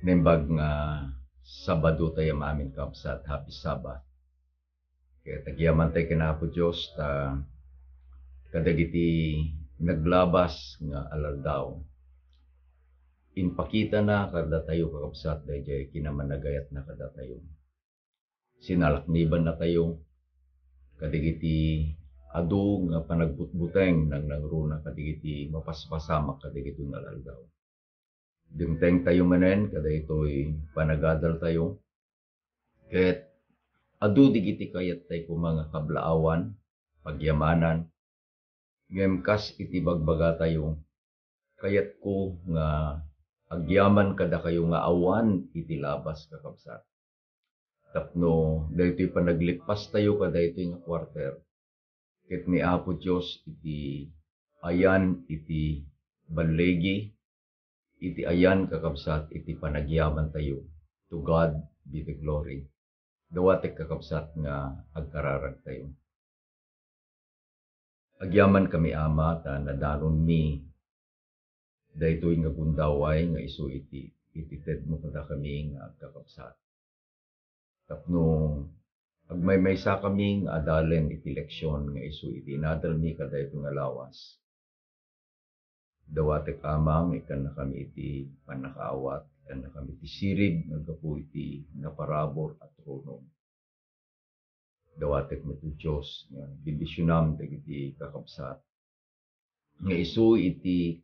Nembag nga Sabado tayo mamin kapsat, happy Sabbath. Kaya tagyaman tayo kinapo Diyos, kadagiti naglabas nga alaldaw. Inpakita na kada tayo kakapsat, dahil kinamanagayat na kada tayo. Sinalakniban na tayo, kadagiti adu nga panagbutbuteng nang nangruna kadagiti mapaspasamak kadagiti nalaldaw. Dingteng tayo manen, kada ito'y panagadal tayo. Ket adu digiti kayat tayo kung mga kablaawan, pagyamanan, ngemkas iti bagbaga tayo, kayat ko nga agyaman kada kayo nga awan iti labas kakabsat. Tapno, dahil panaglikpas tayo kada ito'y nga kwarter, ket ni Apo Diyos iti ayan iti balegi, iti ayan kakabsat iti panagyaman tayo. To God be the glory. Dawatek kakabsat nga agkararag tayo. Agyaman kami ama ta nadanon mi daytoy nga gundaway nga isu iti ted mo kada kami nga agkakabsat. Tapno agmaymaysa kami nga adalen iti leksyon nga isu iti nadal mi kada ito nga lawas. Dawatek amang ikan na kami iti panakaawat, ikan na kami iti sirib nagapu iti naparabor at trono. Dawatek mo iti Diyos nga bibisyonam dagiti kakabsat. Nga isu iti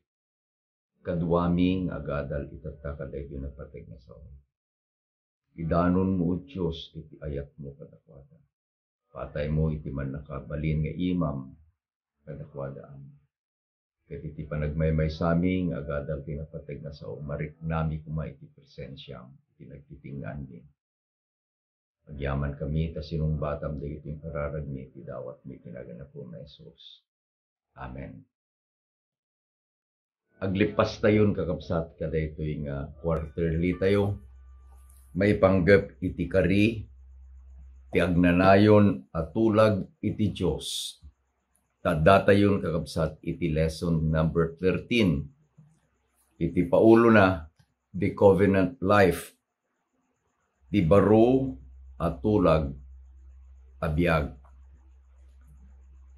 kadwaming agadal itatta kada iti napateg nga sao. Idanon mo o Diyos iti ayat mo kadakwada. Patay mo iti man nakabalin nga imam kadakwadaan. Ket iti panagmaymay sami nga agadal iti napateg nga sao. Marik nami kuma iti presensyam iti nagtitingan din. Agyaman kami, ta sinong batam dagiti yung kararag mi, iti dawat mi kinaganap po na Jesus. Amen. Aglipas tayon kakabsat kada ito yung quarterly tayo. May panggap iti kari, ti agnanayon at tulag iti Diyos. Tada tayon kakabsat iti lesson number 13. Iti paulo na, the covenant life. Ti baro at tulag abiyag.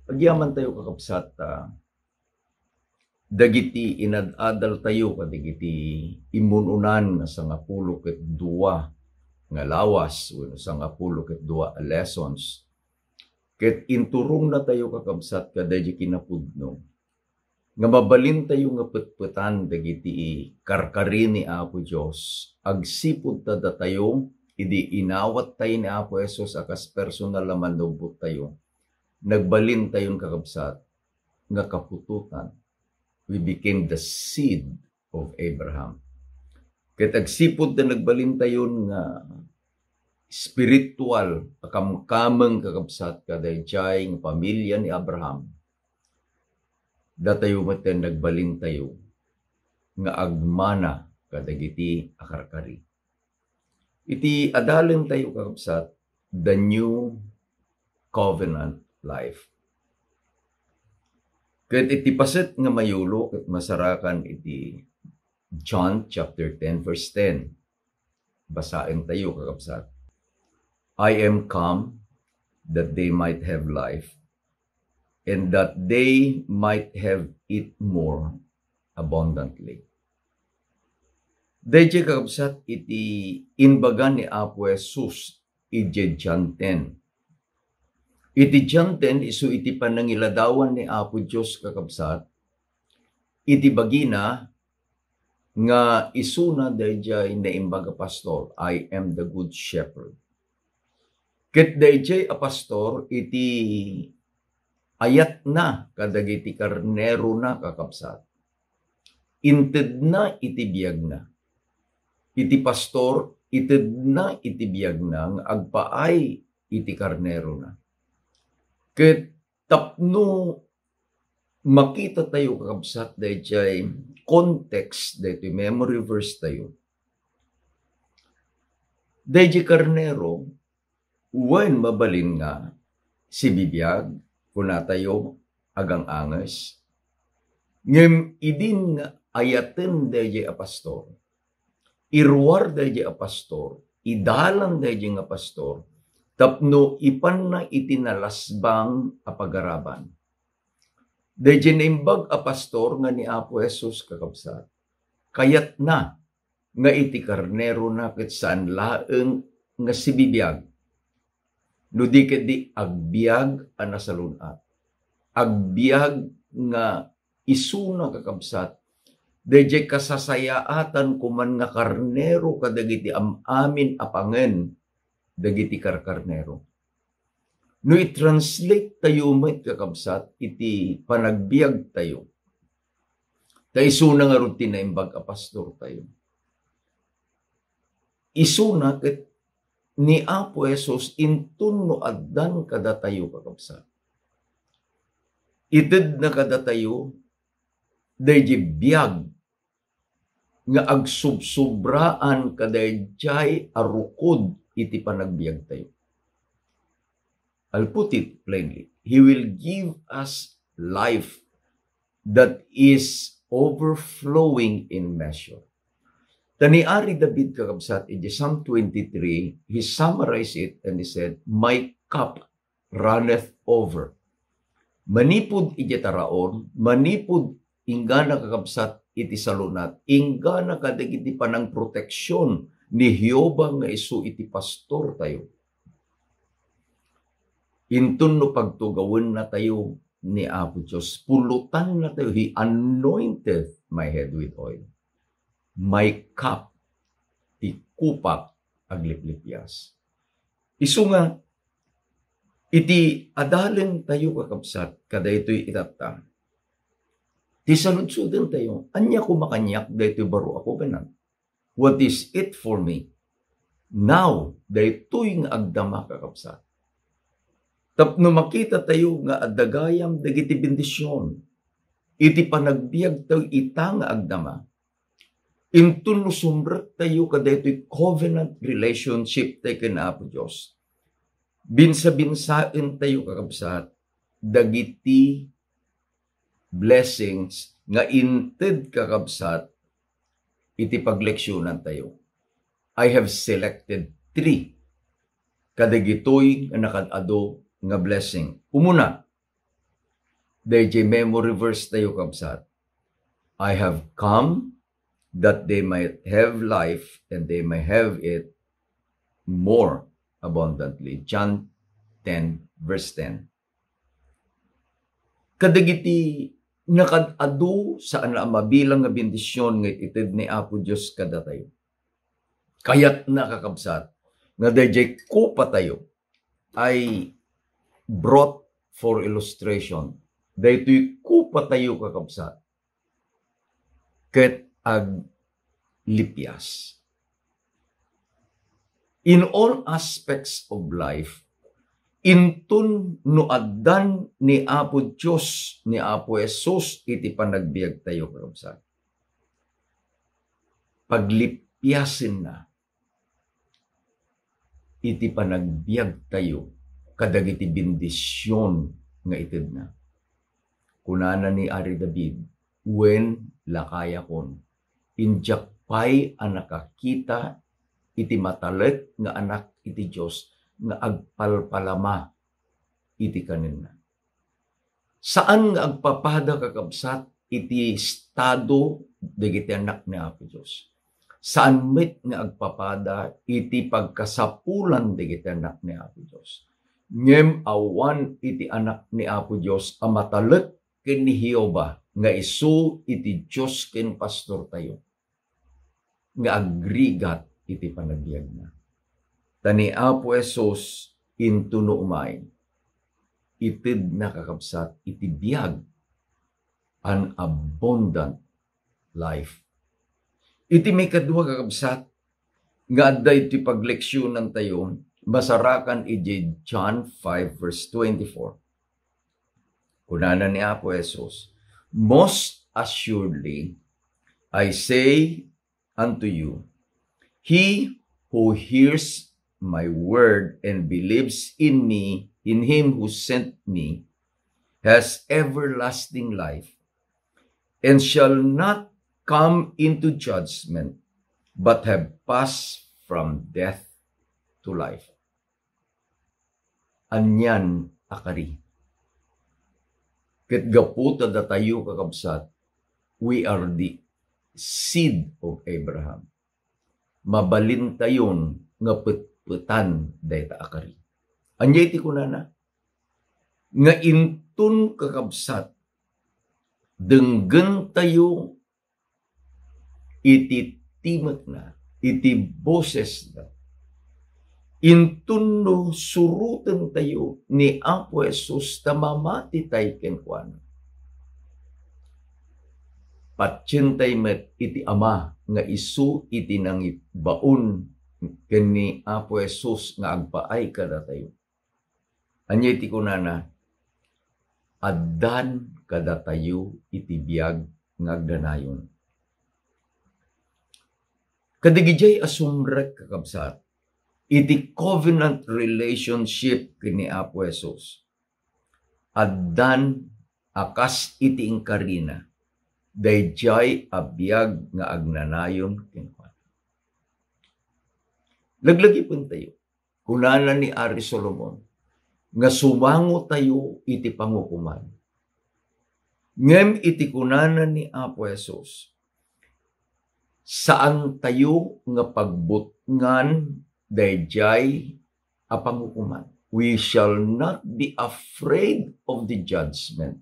Pagyaman tayo kakabsat, dagiti inadadal tayo kadagiti imununan nga sangapulo ket dua nga lawas wenno sangapulo ket dua lessons. Ket inturong na tayo kakabsat kadagiti kinapudno nga mabalin tayo nga petpetan dagiti karkari ni Apo Dios. Agsipud tada tayo idi inawat tayo ni Apo Jesus akas personal na manubot tayo. Nagbalin tayon kakabsat nga kapututan. We became the seed of Abraham. Ket agsipud na nagbalin tayon nga spiritual akamkameng kakabsat kadayjay nga pamilya ni Abraham. Datayo maten nagbalin tayo nga agmana kadagiti akarkari. Iti adalen tayo kakabsat, the new covenant life. Ket iti paset nga mayulo ket masarakan iti John chapter 10 verse 10. Basaen tayo kakabsat. I am come that they might have life and that they might have it more abundantly. Dayjay kakabsat iti inbaga ni Apo Jesus iti John 10. Iti John 10 isu iti panangiladawan ni Apo Dios kakabsat. Iti bagina nga isuna dayjay na imbaga pastor, I am the good shepherd. Ket dayjay a pastor iti ayat na kadagiti karnero na kakabsat. Inted na iti biyag na. Iti pastor, ited na iti biyag na, agpaay iti karnero na. Ket tapno makita tayo kakabsat dayjay context daytoy memory verse tayo. Dayjay karnero, wen mabalin nga si bibiyag, kuna tayo agang anges, ngem idin nga ayaten dayjay a pastor. irwar dahi a pastor, idalan dahi nga pastor, tapno ipan na itinalasbang a pagaraban. Dahi naimbag a pastor nga ni Apo Jesus kakabsat, kayat na nga iti karnero na ket saan laeng nga sibibiyag. No di ket di agbiag a nasalunat. Agbiag nga isuna kakabsat, dayjay kasasayaatan kuman nga karnero kadagiti amin apangen dagiti karnero. No i-translate tayo met kakabsat iti panagbiag tayo. Ta isuna nga rutina imbag a pastor tayo. Isuna ket ni Apo Jesus intun no addan kada tayo kakabsat. Ited na kada tayo dayjay biag nga agsubsobraan kadayjay arukod iti panagbiag tayo. I'll put it plainly. He will give us life that is overflowing in measure. Taniari David kakabsat in Psalm 23, he summarized it and he said, "My cup runneth over." Manipod iti taraon, manipod ingana kakabsat iti salunat, ingana kadagiti panang proteksyon ni Hioba nga isu iti pastor tayo. Intun no pagtugawin na tayo ni Apo Diyos, pulutan na tayo, He anointed my head with oil. My cup, ti kupak, agliplipyas. Isu nga, iti adalen tayo kakabsat, kada ito'y itata. Ti saludsuden tayo, anya ko makanyak, da ito'y baro ako ganan. What is it for me? Now, da ito'y nga agdama kakabsat. Tapno makita tayo nga adagayam dagiti bendisyon, iti panagbiag tayo ita nga agdama, intun no sumret tayo kada ito'y covenant relationship tayo kina Apo Diyos. Binsa-binsain tayo kakabsat, dagiti blessings nga inted kakabsat, iti pagleksyonan tayo. I have selected 3 kadagitoy nga nakadado nga blessing. Umuna, dayjay memory verse tayo kabsat. I have come that they might have life and they may have it more abundantly. John 10 verse 10. Kadagiti nakadado saan na mabilang nga bendisyon nga ited ni Apo Diyos kada tayo. Kayat nakakabsat nga dayjay kupa tayo ay brought for illustration. Daytoy kupa tayo kakabsat. Ket ag lipyas. In all aspects of life, intun no addan ni Apo Diyos, ni Apo Jesus, iti panagbiag tayo kakabsat. Paglipyasin na, iti panagbiag tayo, kadagiti bendisyon nga ited na. Kunana ni Ari David, when lakaya kon, injakpay ang nakakita iti matalek nga anak iti Diyos nga agpalpalama iti kanina. Saan nga agpapada kakabsat iti estado dagiti anak ni Apo Diyos? Saan met nga agpapada iti pagkasapulan dagiti anak ni Apo Diyos? Ngem awan iti anak ni Apo Diyos amatalek ken ni Hioba nga isu iti Diyos ken pastor tayo nga agrigat iti panagbiag na. Tani Apo Jesus intuno umay ited nakakabsat iti biag an abundant life. Iti may kadua kakabsat nga adda iti pagleksyonan tayo masarakan iti John 5 verse 24. Kunana ni Apo Jesus, most assuredly, I say unto you, he who hears my word and believes in me, in him who sent me, has everlasting life, and shall not come into judgment, but have passed from death to life. Anyan akari. Ket gaputa da tayo kakabsat, we are the seed of Abraham. Mabalin tayon nga petpetan dayta akari. Anyay ti kunana, nga intun kakabsat, denggen tayo iti timet na, iti boses na, intun no suruten tayo ni Apo Jesus tamamati tayo kenkwana. Patsintay met iti ama nga isu iti nangit baon ken ni Apo Jesus nga agpaay kada tayo. Anya iti kunana, addan kada tayo iti biag nga agdanayon. Kadigijay asumrek kakabsat, iti covenant relationship ken ni Apo Jesus. Addan akas iti ingkarina, dayjay abiyag nga agnanayon kenkuana. Laglagi pun tayo, kunana ni Ari Solomon, nga sumango tayo iti pangukuman. Ngem iti kunana ni Apo Jesus, saan tayo nga pagbutngan dayjay a pangukuman. We shall not be afraid of the judgment.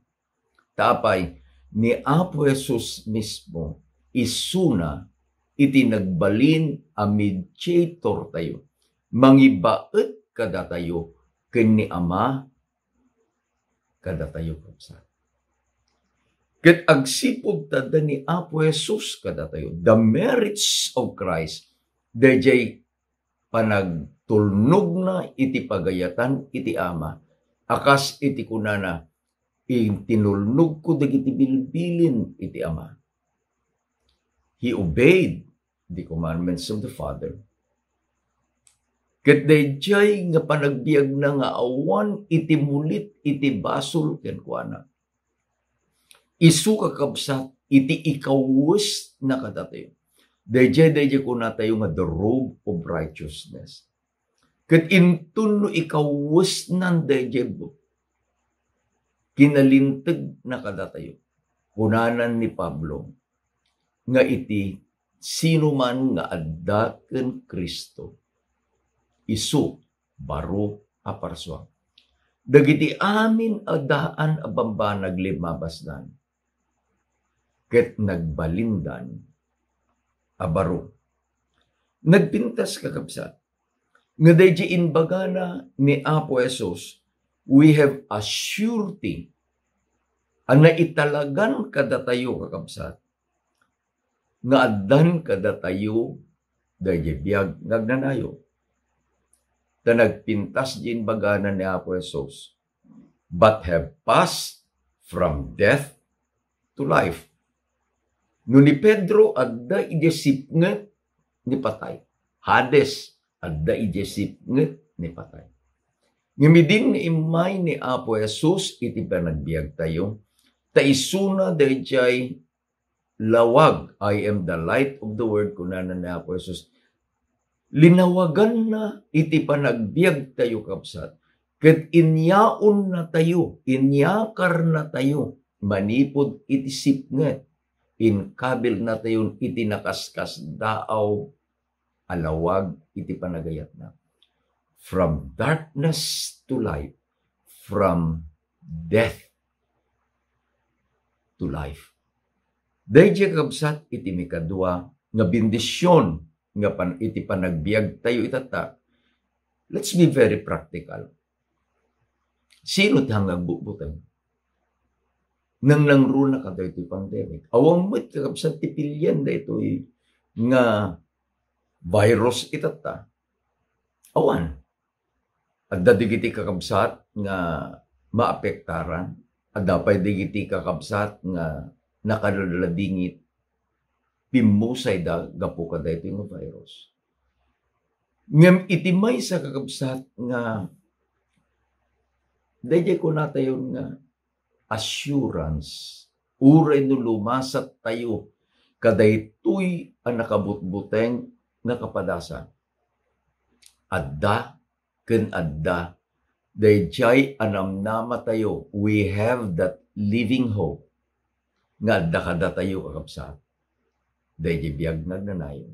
Tapay, ni Apo Jesus mismo, isuna, iti nagbalin a mediator tayo. Mangibaet kada tayo, ken ni Ama, kada tayo kapsa. Ket agsipod tada ni Apo Jesus kada tayo, the merits of Christ, dayjay panagtulnog na iti pagayatan iti Ama, akas iti kunana, tinulnog ko dagiti bilbilin iti Ama. He obeyed the commandments of the Father. Ket dayjay nga panagbiag na nga awan iti mulit iti basol kenkuana. Isu kakabsat iti ikawus na kadatayo. Dayjay kuna tayo nga the robe of righteousness. Ket intun no ikawus nan dayjay kinalinteg na kadatayo. Kunanan ni Pablo nga iti sino man nga adda ken Kristo isu baro a parswa. Dagiti amin adaan a bambanag limabasdan. Ket nagbalindan a baro. Nagpintas kakabsat. Nga dayjay inbagana ni Apo Jesus, we have a surety ang naitalagan kada tayo kakabsat. Nga addan kada tayo dayjay biag ngagnanayo. Na nagpintas din bagana ni Apo Jesus, but have passed from death to life. No ni Pedro adda ijesipnget ni patay. Hades adda ijesipnget ni patay. Ngimidin ni imay ni Apo Jesus iti panagbiag tayo, taisuna dayjay lawag, I am the light of the world, kunana ni Apo Jesus. Linawagan na iti panagbiag tayo kapsat. Ket inyaon na tayo, inyakar na tayo, manipod iti sipnget, inkabil na tayo iti nakaskas daaw, alawag iti panagayat na. From darkness to light, from death to life. Dayjay kapsat iti mikadua nga bendisyon nga iti panagbiag tayo itata. Let's be very practical. Sino hanggang bubutan? Nang nangruna ka tayo iti pandemic. Awang mo't kakabsat tipilyan da ito nga virus itata. Awan. At dadigiti kakabsat nga maapektaran. At dapay digiti kakabsat nga nakadaladingit pimusay da gapu kada ito yung virus. Ngam itimay sa kakabsat nga dayjay ko na tayo nga assurance. Uray no lumasat tayo kadaytoy ang nakabutbuteng nga kapadasan. Adda ken adda dayjay anamnama tayo. We have that living hope nga adda kada tayo kakabsat. Dayjay biyag nagnanayon.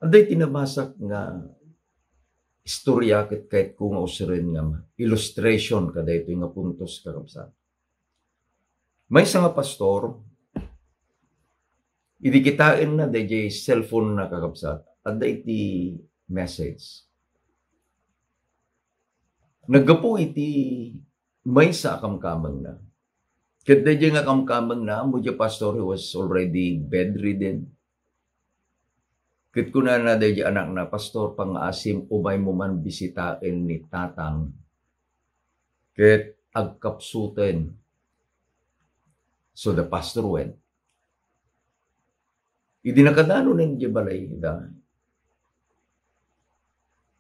Anday tinamasak nga istorya ket kahit kung usirin nga illustration kadaytoy nga puntos kakabsat. May isa nga pastor, idikitain na dayjay cellphone na kakabsat, adda iti message. Naggapo iti may sa akamkamang na. Ket dayjay nga akamkamang na, mudya pastor who was already bedridden. Ket kuna na dayjay anak na, pastor, pang-asim, umay mo man bisitain ni tatang. Ket agkapsuten. So the pastor went. Idinakadano ng balay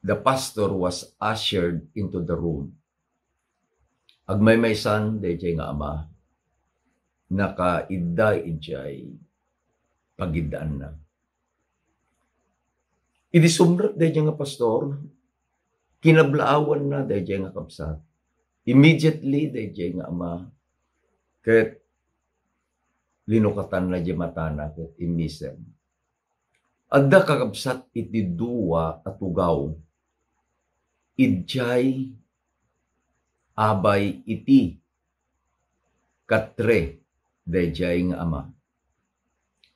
the pastor was ushered into the room. Agmaymaysan, dayjay nga ama, nakaidda-idjay pagidaan na. Idisumrat dayjay nga pastor, kinablaawan na dayjay nga kabsat. Immediately, dayjay nga ama, ket linukatan na di matana ket imisem. Adda kakabsat iti duwa at ugaw. Idjay abay iti katre dayjay nga ama.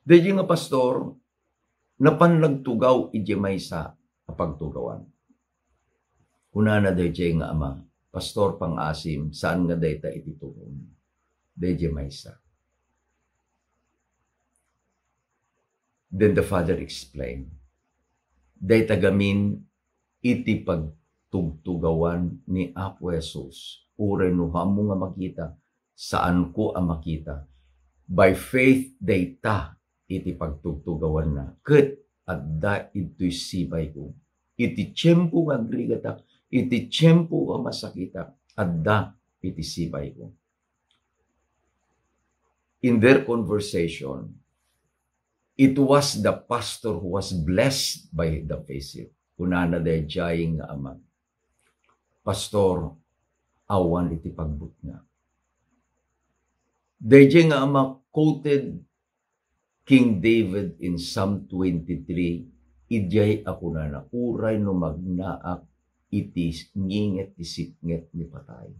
Dayjay nga pastor, napanlagtugaw iti maysa apagtugawan. Kunana dayjay nga ama, pastor pang-asim, saan nga dayta iti tugon? Dayjay maysa. Then the father explained, day tagamin iti pagtugtugawan ni Apo Jesus. Ure no hamo nga makita, saan ko ang makita. By faith, day ta iti pagtugtugawan na. Ket adda ito'y sibay ko. Iti tiyempo nga agrigata, iti tiyempo nga masakita, adda iti sibay ko. In their conversation, it was the pastor who was blessed by the visit. Kunana dayjay nga ama. Pastor, awan iti pagbut na. Dayjay nga ama quoted King David in Psalm 23, idjay ako na uray no magnaak iti nginget isiknget ni patay.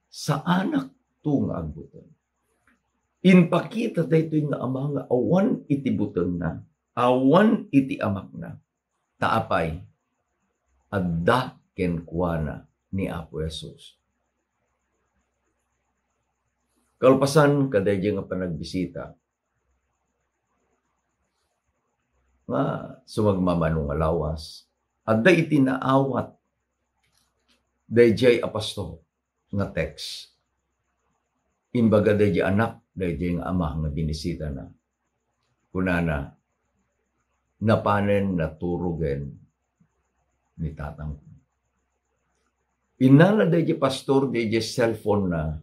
Sa anak to nga agbuton. Inpakita daytoy nga ama nga awan iti buton na, awan iti amak na, taapay, adda kenkwana ni Apo Jesus. Kalpasan kadayjay nga panagbisita, nga sumagmamano nga lawas, adda iti naawat, dayjay apasto nga text. Imbaga dayjay anak, dayjay nga ama nga binisita na. Kunana, napanen naturugen ni tatang ko. Inana dayjay pastor, dayjay cellphone na,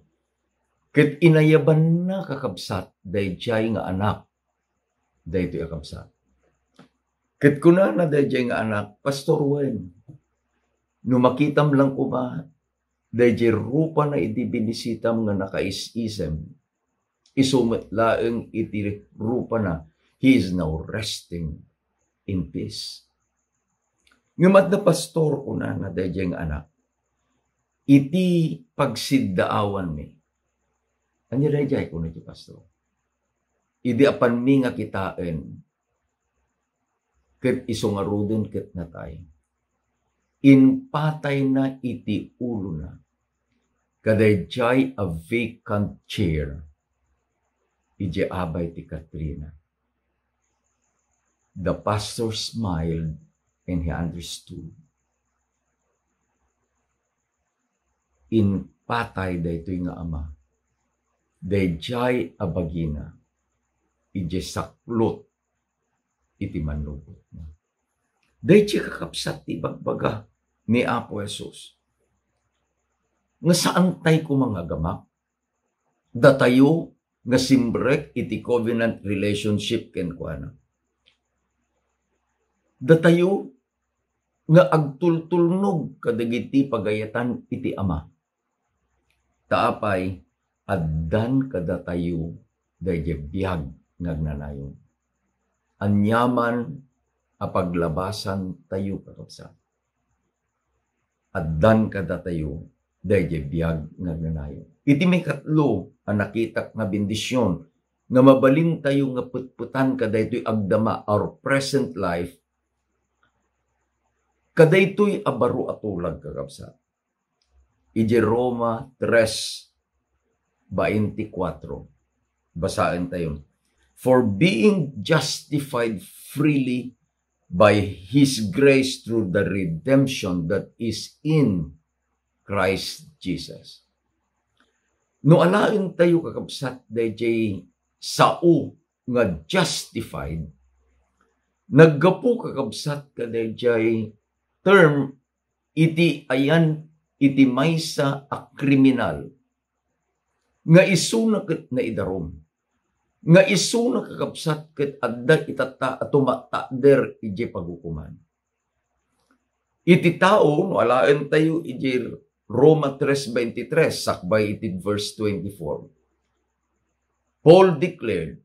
ket inayaban na kakabsat, dayjay nga anak, daytoy akabsat. Ket kunana dayjay nga anak, pastor wen, no makitam lang ko ba, dayjay rupa na iti binisitam nga nakais-isem, isumet laeng iti rupa na, he is now resting in peace. Ngamat na pastor ko na nga dayjay nga anak, iti pagsiddaawan mi. Anya dayjay ko na iti pastor. Idi apan mi nga kitaen, ket isungaruden ket natay. Inpatay na iti ulo na, kadayjay a vacant chair, ije abay ti Katrina. The pastor smiled and he understood. Inpatay daytoy nga ama, dayjay a bagina, ije saklot iti manlubot na. Dayjay kakapsat ti bagbaga ni Apo Jesus. Nga saan tay ko mga gamak? Datayo nga simbrek iti covenant relationship ken kuana. Datayo nga agtultulnog kadagiti pagayatan iti Ama. Taapay addan kadatayo dayjay biag ngagnanayon. Anyaman a paglabasan tayo kakabsat. Addan kadatayo dayjay biag ngagnanayon. Iti may katlo ang nakita nga bendisyon nga mabalin tayo nga putputan kadaytoy agdama our present life kadaytoy abaro atulag kakabsat. Iti Roma 3:24. Basahin tayo. For being justified freely by His grace through the redemption that is in Christ Jesus. No alain tayo kakabsat dayjay sao nga justified, naggapu kakabsat kadayjay term iti ayan iti maysa a kriminal nga isuna ket na idarom, nga isuna kakabsat ket adda itata atumaktader iti paghukuman. Iti tao no alaen tayo iti Roma 3:23 sakbay iti verse 24. Paul declared,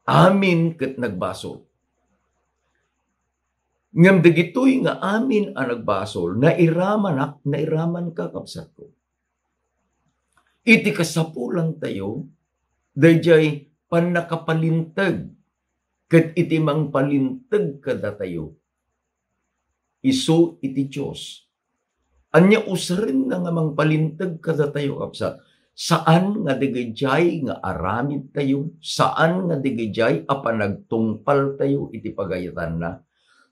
amin ket nagbasol. Ngam dagitoy nga amin ang nagbasol, nairaman ka kapsat ko. Iti kasapulang tayo, dayjay panakapalintag, ket iti mang palintag kada tayo. Isu iti Diyos. Anya usarin na nga mang palintag kada tayo kapsat. Saan nga digayjay nga aramid tayo, saan nga digayjay a panagtungpal tayo iti pagayatan na,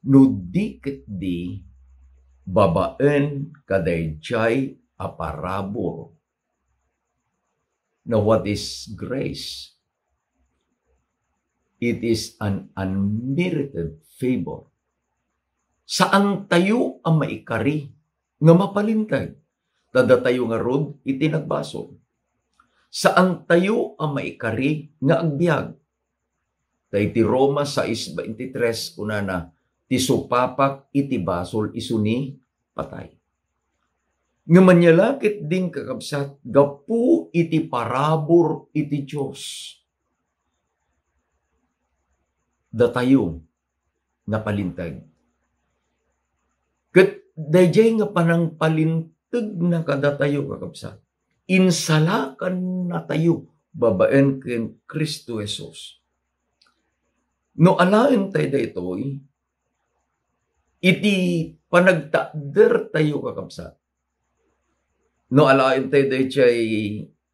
no di ket di babaen kadayjay a parabor. Now what is grace? It is an unmerited favor. Saan tayo ang maikari nga mapalintag? Tada tayo nga rod iti nagbasol. Saan tayo ang maikari nga agbiag? Iti Roma 6:23 kunana, ti supapak iti basol isuni patay. Nga manyalakit din kakabsat, gapu iti parabor iti Diyos. Datayo nga palintag. Ket dayjay nga panang palintag na kadatayo kakabsat. Insalakan na tayo babaen ken Kristo Jesus. No alaen tayo daytoy, iti panagtakder tayo kakabsat. No alaen tayo dayjay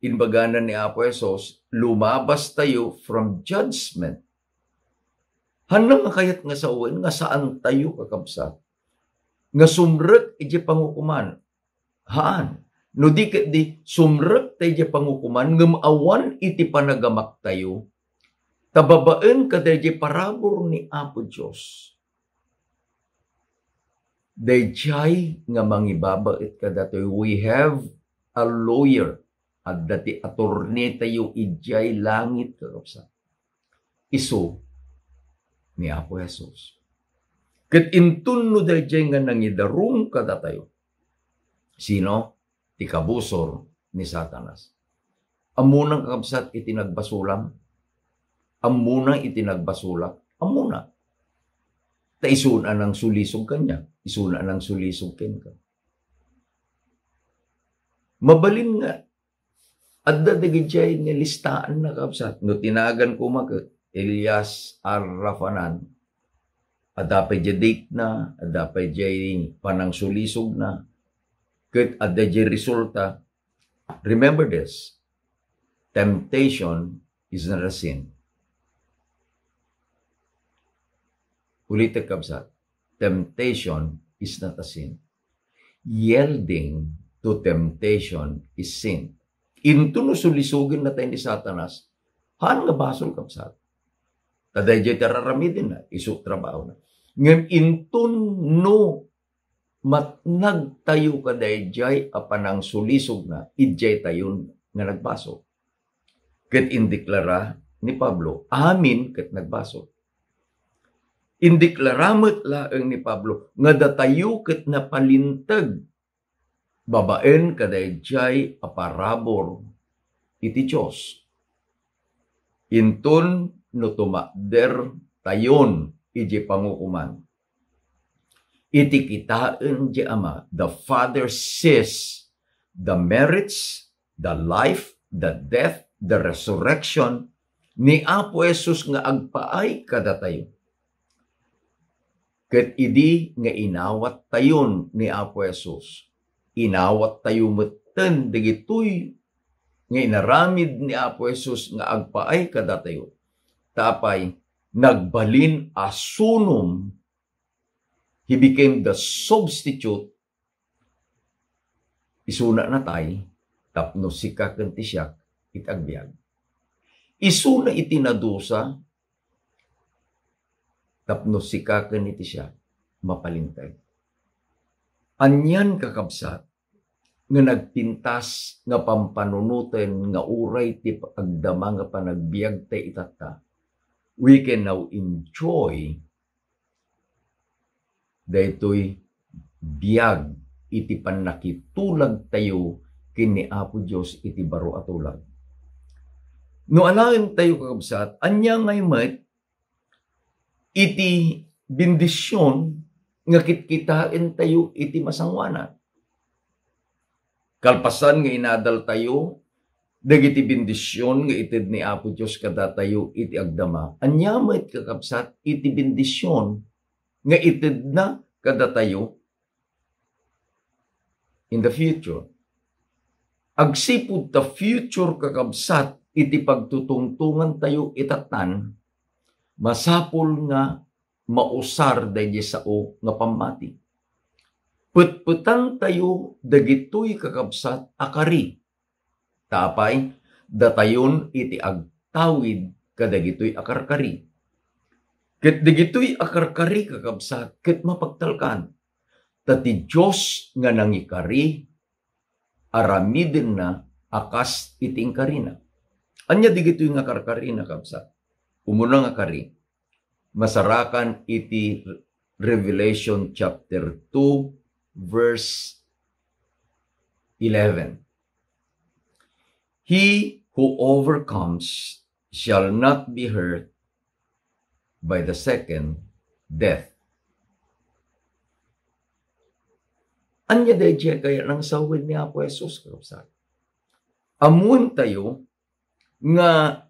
inbaganan ni Apo Jesus, lumabas tayo from judgment. Hanang kayat nga sa uwan, nga saan tayo kakabsat? Nga sumrek iti pangukuman. Haan? No di sumrek tayo iti pangukuman, ngamawan iti panagamak tayo, tababaen ka iti parabor ni Apo Diyos. Dayjay nga mangibabait ka datoy, we have a lawyer, at dati attorney tayo ijay langit kakabsat. Isu ni Apo Jesus. Ket intun no dayjay nga nangidarong kada tayo. Sino? Ti kabusor ni Satanas. Amunang kakabsat iti nagbasulam. Amunang iti nagbasulak. Amuna. Ta isuna ng sulisog kanya. Isuna ng sulisog ken ka. Mabalin nga. Adda dagijay nga listaan na kakabsat. No tinagan ko Elias Arrafanan. Adapay jay date na. Adapay jay panang sulisog na. Ket adda jay resulta. Remember this. Temptation is not a sin. Ulitin kabsat. Temptation is not a sin. Yielding to temptation is sin. Into no sulisugin na tayo ni Satanas, haan nga basol kabsat. Taday jay tararamidin na, isu trabaho na. Ngayon, into no matnag tayo kaday jay apanang sulisog na, idjay tayo nga nagbaso. ket indeklara ni Pablo, amin ket nagbasol. Indeklaramet laeng ni Pablo, nga datayo ket napalintag, babaen kadayjay aparabor iti Diyos. Inton no tumakder tayon iti pangukuman. Iti kitaan di Ama, the Father sees the merits, the life, the death, the resurrection ni Apo Jesus nga agpaay kadatayo. Ket idi nga inawat tayon ni Apo Jesus. Inawat tayo meten dagitoy nga inaramid ni Apo Jesus nga agpaay kadatayo. Tapay nagbalin asunom. He became the substitute. Isuna na tay, tapno sika ken ti siak itagbiag. Isuna itinadusa, tapno sika ken iti siak mapalintag. Anyan kakabsat, nga nagpintas nga pampanunuten nga uray ti agdama nga panagbiag tay itata. We can now enjoy daytoy biag iti panakitulag tayo kini Apo Dios iti baro atulag. No alaen tayo kakabsat, anya ngay met iti bendisyon nga kitkitain tayo iti masangwana. Kalpasan nga inadal tayo, dagiti bendisyon nga itid ni Apo Dios kada tayo iti agdama. Anya met kakabsat iti bendisyon nga itid na kada tayo in the future. Agsipud ta future kakabsat iti pagtutungtungan tayo itatan, masapol nga mausar daydi sao nga pamati. Putputan tayo dagitoy kakabsat akari. Tapay datayon iti agtawid kadagitoy akarkari. Ket digitoy akarkari kakabsat ket mapagtalkan. Tati Diyos nga nangikari aramiden na akas iting karina. Anya digitoy nga akarkari na kakabsat. Umuna nga kari. Masarakan iti Revelation chapter 2 verse 11. He who overcomes shall not be hurt by the second death. Anya dayjay kaya nang sawid ni Apo Jesus kakabsat. Amun tayo nga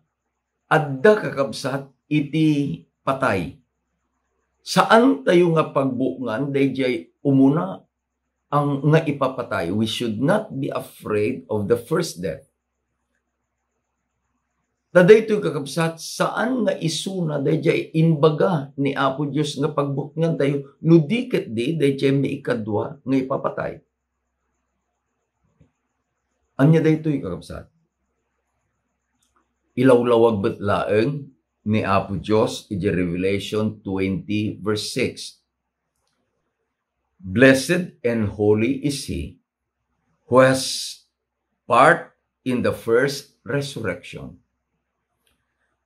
adda kakabsat iti patay. Saan tayo nga pagbungan dayjay umuna ang nga ipapatay? We should not be afraid of the first death. Tadaytoy kakabsat, saan nga isuna dayjay inbaga ni Apo Dios nga pagbukngan tayo no diket di dayjay may ikadwa nga ipapatay. Anya daytoy kakabsat. Ilawlawag bet laeng ni Apo Dios iti Revelation 20 verse 6. Blessed and holy is he who has part in the first resurrection.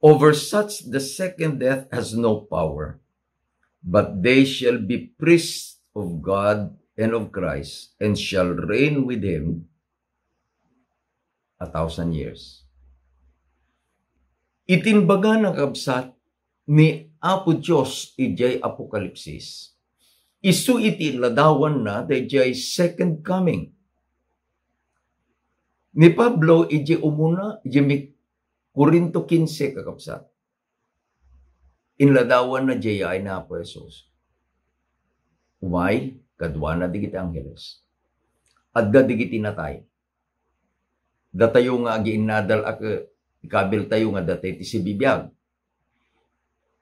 Over such the second death has no power, but they shall be priests of God and of Christ, and shall reign with him 1,000 years. Itinbaga na kabsat ni Apo Dios ijay Apokalipsis. Isu iti ladawan na dayjay second coming. Ni Pablo ijay umuna ijay Korinto 15 kakabsat. Inladawan na jayay na Apo Jesus. Umay, kadwa na digiti angheles. Adda digiti natay. Datayo nga giinadal ikabil tayo nga datay ti si bibiyag.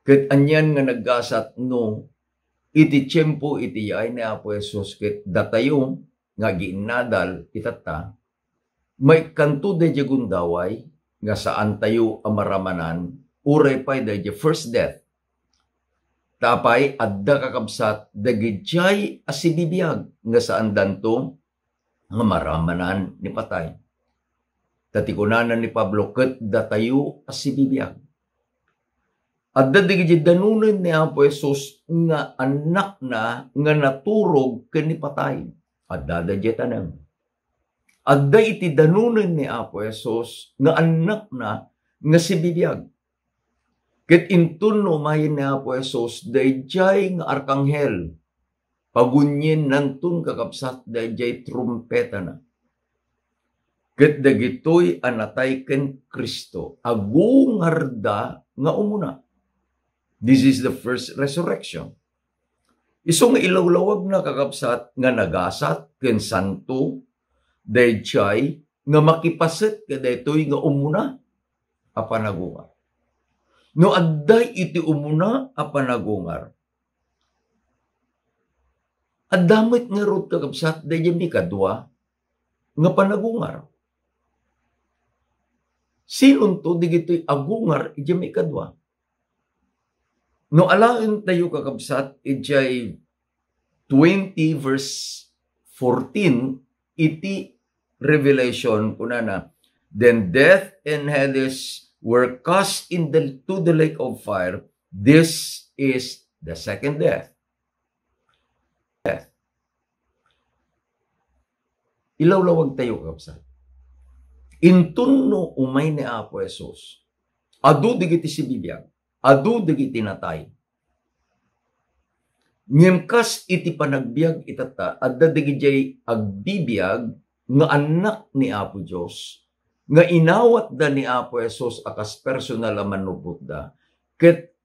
Ket anyan nga naggasat no iti tiyempo iti yay ni Apo Jesus ket datayo nga giinadal itata may kanto de gundaway nga saan tayo amaramanan, uray pa'y dahil first death. Tapay, adda kakabsat, dagijay asibibiyag, nga saan danto, nga maramanan ni patay. tatikunanan ni Pablo, ket datayo asibibiyag. At dadigid danunan ni Apo Jesus nga anak na nga naturog ken ni patay. At dadadyetanam. At da iti danunan ni Apo Jesus nga anak na nga sibibiyag. Ket intun no mayin ni Apo Jesus dayjay nga arkanghel pagunyin nantun kakabsat dayjay trumpeta na. Ket dagitoy anatay ken Kristo agungarda nga umuna. This is the first resurrection. Iso nga ilawlawag na kakabsat nga nagasat ken santo dayjay nga makipaset kadaytoy nga umuna a panagungar. No adday iti umuna a panagungar. Addamit nga rod kakabsat dayjay mikadwa nga panagungar. Sinon to digitoy agungar iti mikadwa. No alaen tayo kakabsat ijay 20 verse 14 iti Revelation kunana, then death and Hades were cast to the lake of fire. This is the second death. Ilawlawag tayo kakabsat. Intun no umay ni Apo Jesus, adu digiti sibibiyag, adu digiti natay. Ngimkas iti panagbiag itata, adda digijay agbibiyag nga anak ni Apo Diyos, nga inawat da ni Apo Jesus akas personal a manupot da, ket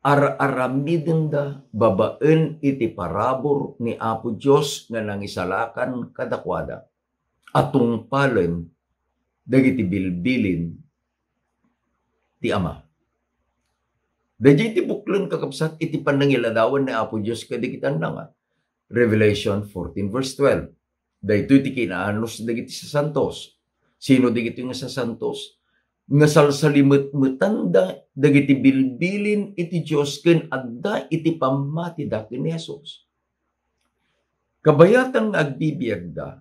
aramidin da babaen iti parabor ni Apo Diyos nga nangisalakan kadakwada, atong palen dagiti bilbilin ti Ama. Dagiti iti buklen kakabsat iti panangiladawan ni Apo Diyos kadikitan na nga. Revelation 14 verse 12. Daytoy iti kinaanos dagiti sa santos. Sino dagiti nga sa santos? Nga salsalimut-mutan dagiti bilbilin iti Diyos ken adda iti pamatida ken ni Jesus. Kabayatan nga agbibiyag da,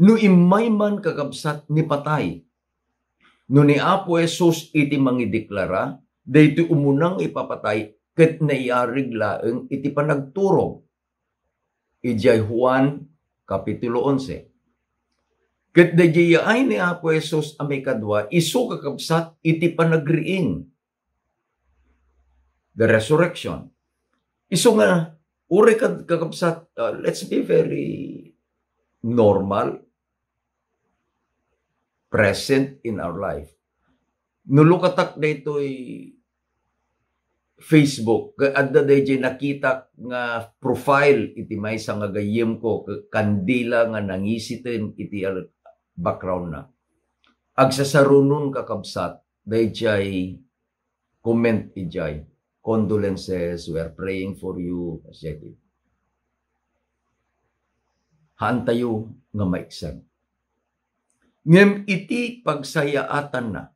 no imay man kakabsat ni patay, no ni Apo Jesus iti mangideklara, daytoy umunang ipapatay, ket naiarig laeng iti panagturog. Ijay Juan, Kapitulo 11. Ket dayjay ay ni Apo Jesus amay kadwa, isu kakabsat iti panagriing. The resurrection. Isu nga, uri kakabsat, let's be very normal, present in our life. Nulukatak na ito'y Facebook, adda dayjay nakita nga profile iti maysa nga gayem ko, kandila nga nangisiten iti background na. Agsasarunon kakabsat, dayjay comment ijay, condolences, we are praying for you, etc. Haan tayo nga maiksag. Ngem iti pagsayaatan na,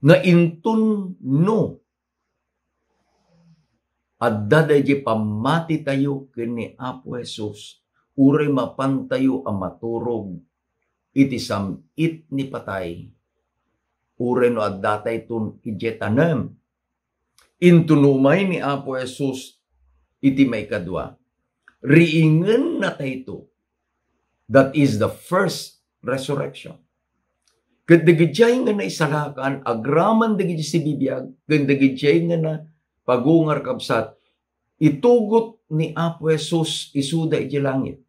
nga intun no, adda dayjay pamati tayo kini Apo Jesus, uray mapantayo ang maturog, iti samit ni patay, uray no adda tayo ijetanem, intunumay ni Apo Jesus, iti may kadwa, riingen na tayo, that is the first resurrection. Ket dagijay nga naisalakan, agraman dagijay si bibiyag, ken dagijay nga na pagungar kabsat, itugot ni Apo Jesus isuda iti langit.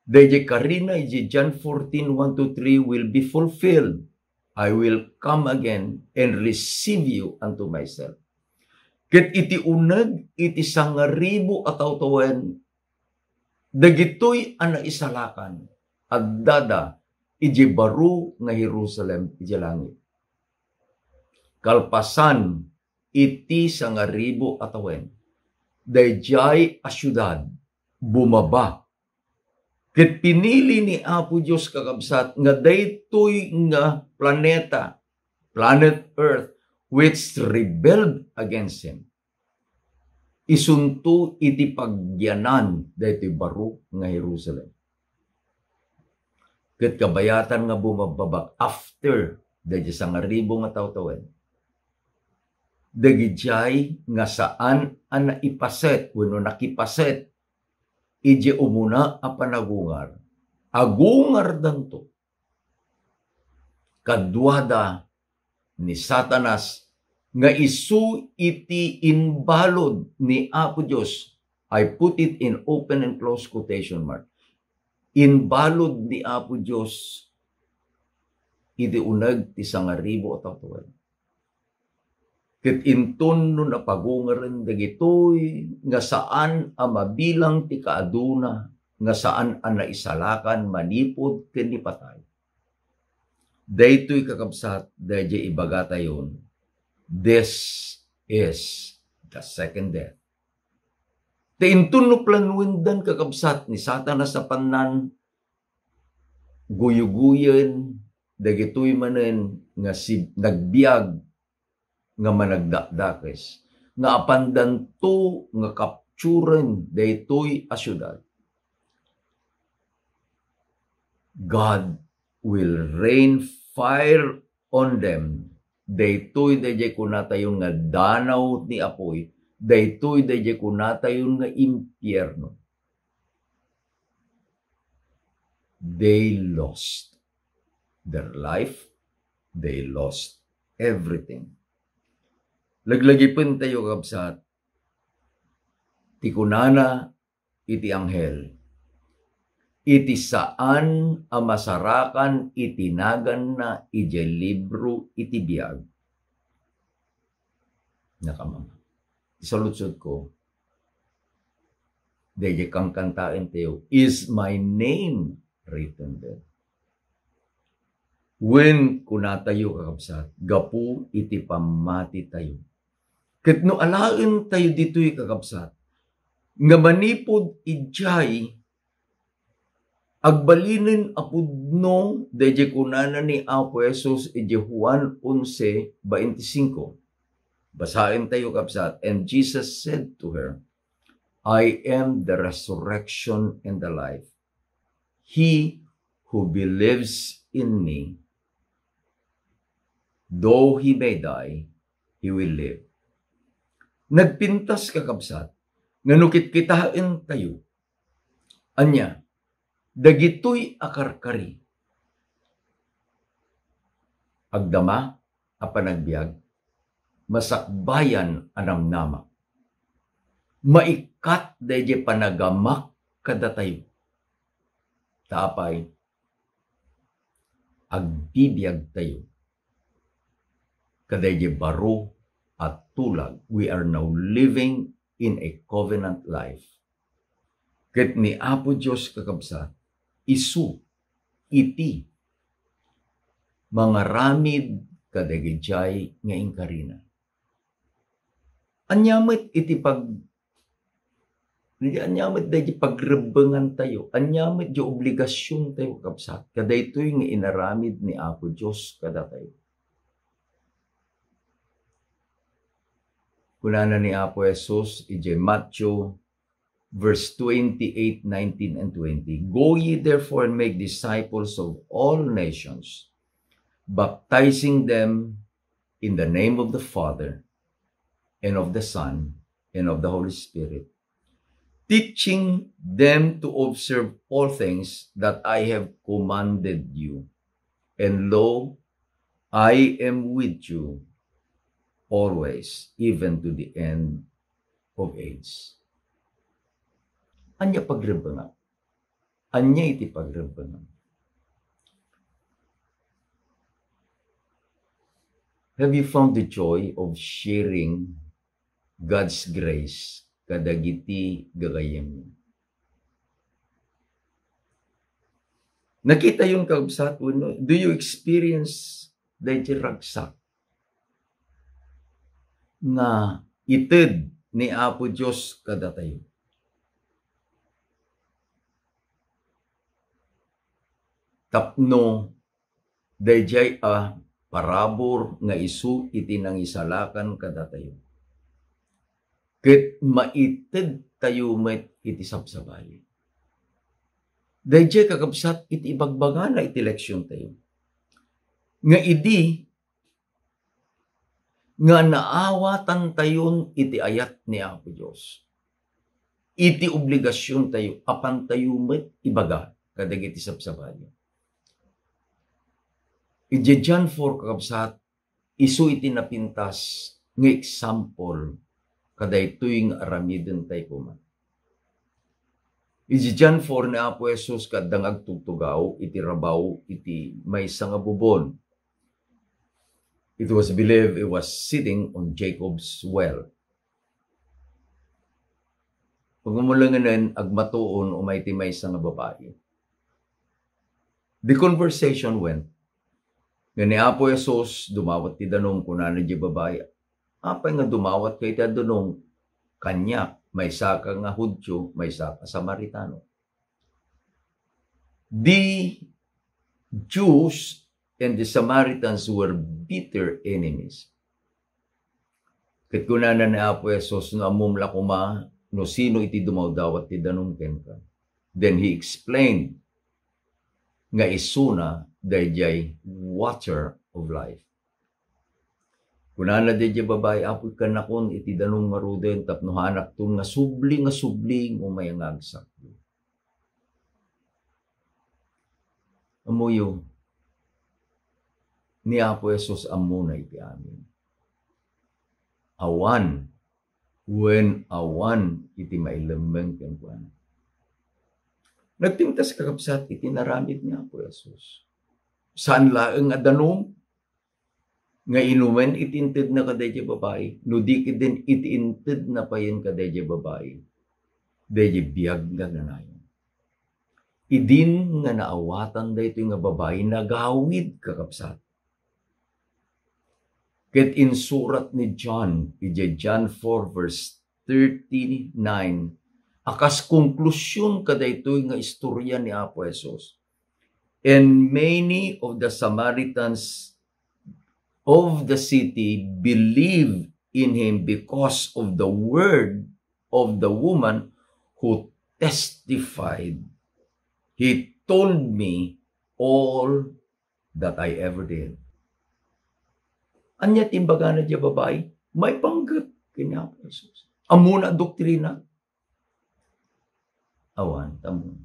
Dayjay karina iti John 14:1-3 will be fulfilled. I will come again and receive you unto myself. Ket iti uneg iti 1,000 a tawtawen, dagitoy a naisalakan, addada iti baro nga Jerusalem iti langit. Kalpasan iti 1,000 a tawen, dayjay a syudad bumaba. Ket pinili ni Apo Diyos kakabsat nga daytoy nga planeta, planet Earth, which rebelled against Him. Isunto iti pagyanan daytoy baro nga Jerusalem. Ket kabayatan nga bumababak after dahil sa nga ribo nga tawtawen. Dagijay nga saan ang naipaset, wano nakipaset, ije umuna a panagungar. Agungar danto. Kadwada ni Satanas nga isu iti inbalod ni Apo Diyos. I put it in open and close quotation mark. Inbalod ni Apo Diyos iti unag ti sangaribo at tawtawen. Ket inton no napagungaren dagitoy nga saan a mabilang ti kaaduna, nga saan a naisalakan manipod ken ni patay. Daytoy kakabsat dayjay ibaga tayon. This is the second death. Te inton no planwendan kakabsat ni Satanas sa panan guyuguyen dagitoy manen nga nagbiag nga managdakdakes, nga apandanto nga kapturen daytoy a syudad. God will rain fire on them. Daytoy dayjay kunatayon nga danaw ni apoy, daytoy dayjay kunatayon nga impyerno. They lost their life, they lost everything. Laglagipin tayo kabsat, ti kunana iti anghel, iti saan a masarakan itinagan na ije libro iti biag. Nakamama. Isalutsod ko, dahil kang kantain tayo, is my name written there? When kunatayo kakabsat, gapu iti pamati tayo. Ket no alaen tayo dito'y kakabsat, nga manipod ijay, agbalinin apudno, deje kunana ni Apo Jesus, ije Juan 11:25. Basahin tayo kakabsat, and Jesus said to her, I am the resurrection and the life. He who believes in me, though he may die, he will live. Nagpintas kakabsat, nga nukit kitain tayo. Anya, dagitoy akarkari. Agdama, apanagbiag, masakbayan anamnama. Maikat dahi panagamak kada tayo. Tapay, agbibiag tayo. Kaday baro at tulag. We are now living in a covenant life. Ket ni Apo Diyos kakabsat, isu, iti, mga ramid kadagijay nga inkarina. Anyamit iti anyamit dahi pagrebengan tayo. Anyamit di obligasyon tayo kakabsat. Kaday ito'y nga inaramid ni Apo Diyos kada tayo. Kunana ni Apo Jesus, ije Matthew, verse 28, 19, and 20. Go ye therefore and make disciples of all nations, baptizing them in the name of the Father, and of the Son, and of the Holy Spirit, teaching them to observe all things that I have commanded you. And lo, I am with you always, even to the end of age. Anya pagrebengan. Anya iti pagrebengan. Have you found the joy of sharing God's grace kadagiti gagayem? Nakita yung kabsat no? Do you experience the ragsak nga ited ni Apo Diyos kada tayo? Tapno dayjay parabor nga isu iti nang isalakan kada tayo. Ket maited tayo met iti sabsabali. Dayjay kakabsat iti ibagbagana iti leksyon tayo. Nga idi nga naawatan tayon iti ayat ni Apo Diyos. Iti obligasyon tayo, apan tayo met ibaga, kadagiti sabsabayo. Iti John 4 kakabsat, isu iti napintas nga example, kadaytoy nga aramiden tayo kuman. Iti John 4 ni Apo Jesus kadang agtugtugaw, iti rabaw, iti maysa nga bubon. It was believed it was sitting on Jacob's well. Pagmumulanganan, agmatuon, umayti maysa nga babae. The conversation went, nga ni Apo Jesus, dumawat ti danong kunana di babae, apay nga dumawat kay ti danong kanya, may saka nga Hudyo, may saka Samaritano. The Jews and the Samaritans were bitter enemies. Kat kunana ni Apo Jesus, no amumla kuma, no sino iti dumawdawat ti danong kenka. Then he explained, nga isuna, dayjay water of life. Kunana dayjay babae, apoy kanakon iti danong maruden, tapno hanak to nga subling umayangagsak. Amuyo, ni Apo Jesus amuna iti amin. Awan, when awan iti mailemeng kenkuan. Nagtimtas kakabsat iti naramid ni Apo Jesus. Saan laeng adanong? Nga inumen itinted na kadayjay babae, no di din itinted na payen kadayjay babae, dayjay biyag nga ganayon. Idin nga naawatan dayto nga babae, nagawid kakabsat. Ket in surat ni John, iti John 4 verse 39, akas konklusyon kadaytoy nga istorya ni Apo Jesus. And many of the Samaritans of the city believed in him because of the word of the woman who testified. He told me all that I ever did. Anya timbaga na diya babae, may panggap kanya Apo Jesus. Amuna doktrina. Awan, tamun.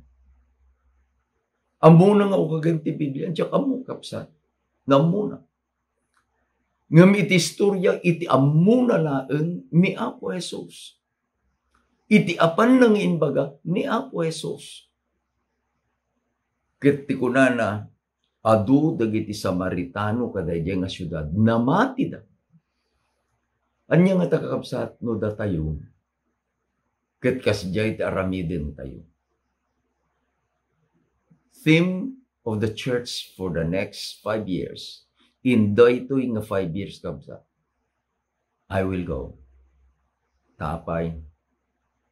Amuna nga o kaganti Biblia, diya kamu kapsat. Namuna. Ngam iti istorya, iti amuna laeng ni Apo Jesus. Iti apan nang inbaga ni Apo Jesus. Ket ti kunana, adu dagiti Samaritano kadayjay nga syudad, namati da. Anya nga takakapsat no da tayo, ket kasjay ti aramiden tayo. Theme of the church for the next 5 years, in daytoy nga 5 years kabsa, I will go. Tapay,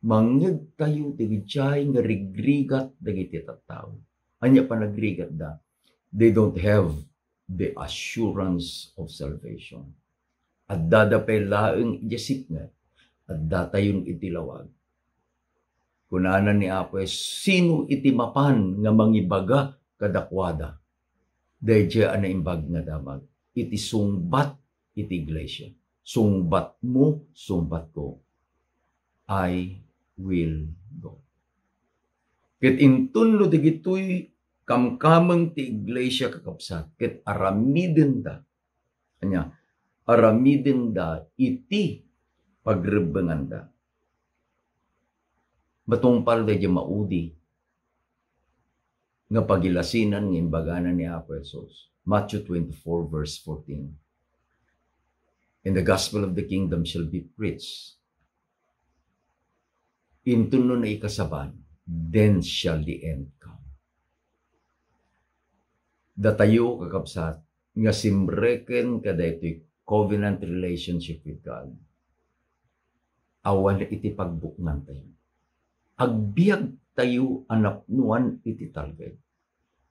mangeg tayo dagiti nga rigrigat dagiti tattao. Anya pa nagrigat da, they don't have the assurance of salvation. At dadapay laeng ijasip nga, at datayon itilawag. Kunana ni Apo, sino itimapan nga mangibaga kadakwada? Dayjay ana imbag nga damag. Iti sungbat iti iglesia. Sungbat mo, sungbat ko. I will go. Ket intunlo digitoy kamkameng ti iglesia kakapsat. Ket aramiden da. Anya, aramiden da iti pagrebengan da. Matungpal da dya maudi nga pagilasinan ng imbaganan ni Apo Jesus. Matthew 24 verse 14. And the gospel of the kingdom shall be preached. Intuno na ikasaban, then shall the end come. Datayo kakapsat, nga simreken kadaytoy covenant relationship with God. Awan iti pagbukngan tayo. Agbiag tayo anapnuan iti talgay.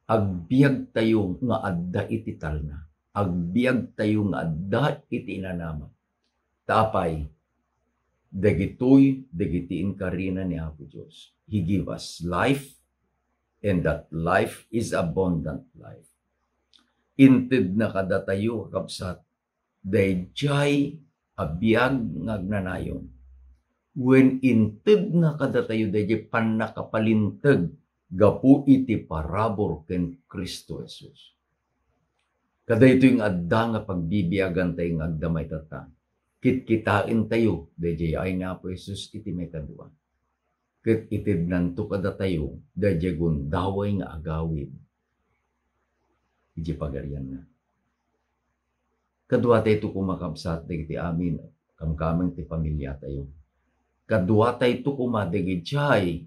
Agbiag tayo nga adda iti talna. Agbiag tayo nga adda iti inanama. Tapay, dagitoy, dagitiin karina ni Apo Diyos. He give us life and that life is abundant life. Inted na kada tayo kakabsat, dayjay abiyag ngagnanayon. When inted na kada tayo dayjay panakapalintag, gapu iti parabor ken Kristo Jesus. Kada ito yung adda nga pagbibiyagan tayo nga agdamay tata. Kitkitain tayo, dayjay ay na po Jesus iti may kadwa. Kit itid nanto kada tayo, dayjay gundaway nga agawid. Iti pagarian na. Kadwa tayo ito kumakabsat, dagiti amin, kamkamang ti pamilya tayo. Kadwa tayo ito kumadagijay,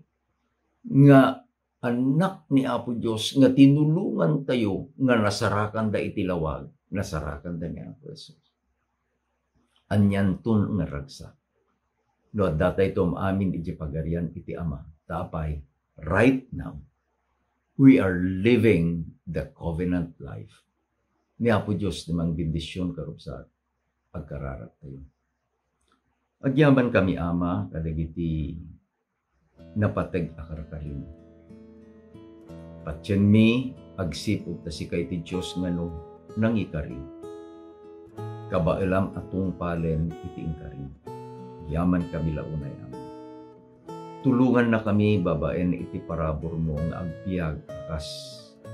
nga anak ni Apo Diyos, nga tinulungan tayo, nga nasarakan da iti lawag, nasarakan da ni Apo Jesus. Anyan tun nga ragsak. No, datay ito amin iti pagarian iti Ama, tapay, right now, we are living the covenant life. Ni Apo Diyos namang bendisyon karupsat pagkararat tayo. Agyaman kami Ama kadagiti napateg akarakahin. Patyan mi agsipod ta si kay ti Diyos ngano nang ikari. Kabailam atong palen iti ingkari. Yaman kami launay Ama. Tulungan na kami babaen iti parabor mo nga agpiyag kas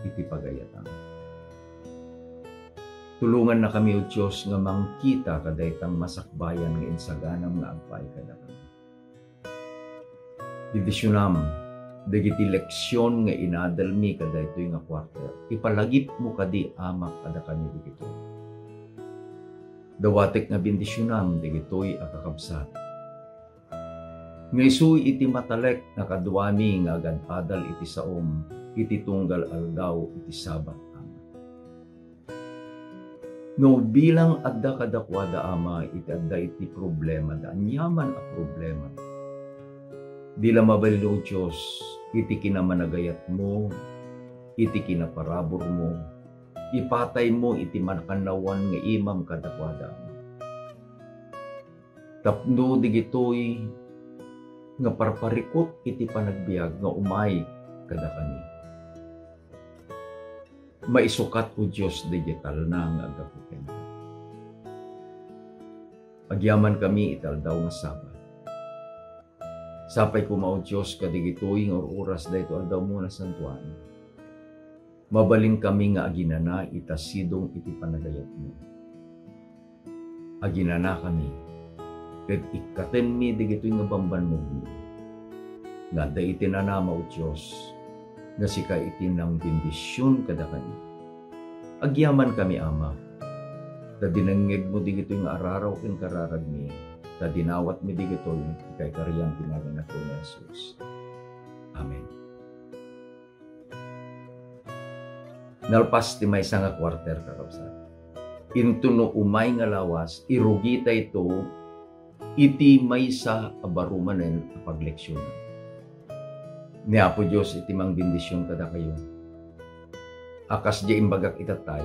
iti pagayatan. Tulungan na kami o Diyos nga mangkita kadaytang masakbayan nga insaganam nga agpay kada kami. Divisyonam, dagiti leksyon nga inadalmi kadaytoy nga quarter. Ipalagip mo kadi Ama kada kami digito. Dawatek nga bendisyonam digitoy akakabsat. Nga isuy iti matalek na kaduami nga agadpadal iti saom, iti tunggal aldaw iti Sabat, Ama. No bilang adda kadakwada Ama, iti adda iti problema, da anyaman a problema. Dila mabalilo Diyos, iti kinamanagayat mo, iti kinaparabor mo, ipatay mo iti manakanawan nga imam kadakwada Ama. Tapno digitoy, nga parparikot iti panagbiag nga umay kada kami. Maisukat o Diyos digital na nga agaputin. Agyaman kami italdaw nga Sabat. Sapay kumao Diyos kadigitoy nga oras dayto aldaw mo na santuan. Mabaling kami nga aginana itasidong iti panagayat mo. Aginana kami ket ikaten mi digitoy nga bambanmog mi. Nga da itinanama o Diyos, nga sika itinang bendisyon kada kami. Agyaman kami Ama, da dinangeg mo digitoy nga araraw ken kararag mi, da dinawat mi digitoy kay kariyang tinagangat ko ni Jesus. Amen. Nalpas ti maysa nga quarter kakabsat. Into no umay nga lawas, irugita ito iti maysa abarumanen a pagleksyon. Ni Apo Diyos iti mang bendisyon kada kayo. Akas di imbagak itatay,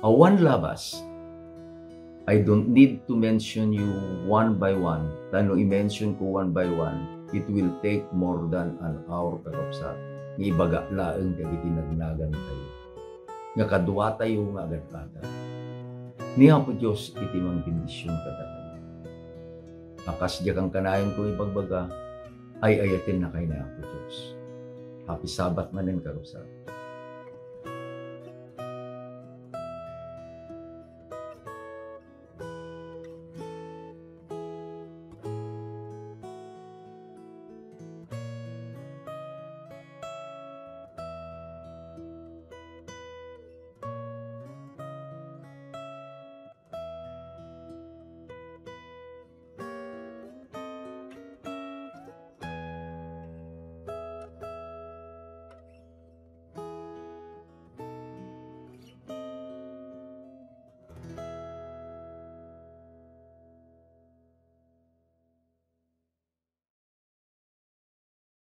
awan labas. I don't need to mention you one by one. Tano i-mention ko one by one, it will take more than an hour kakapsat. Nga ibaga laeng kagiti nagnagan tayo. Nga kadwa tayo nga agad-agad. Ni Apo Diyos iti mang bendisyon kada kayo. Akas di kang kanayon ko ibagbaga, ay ayatin na kay na Apo Diyos. Happy Sabat manen karusat.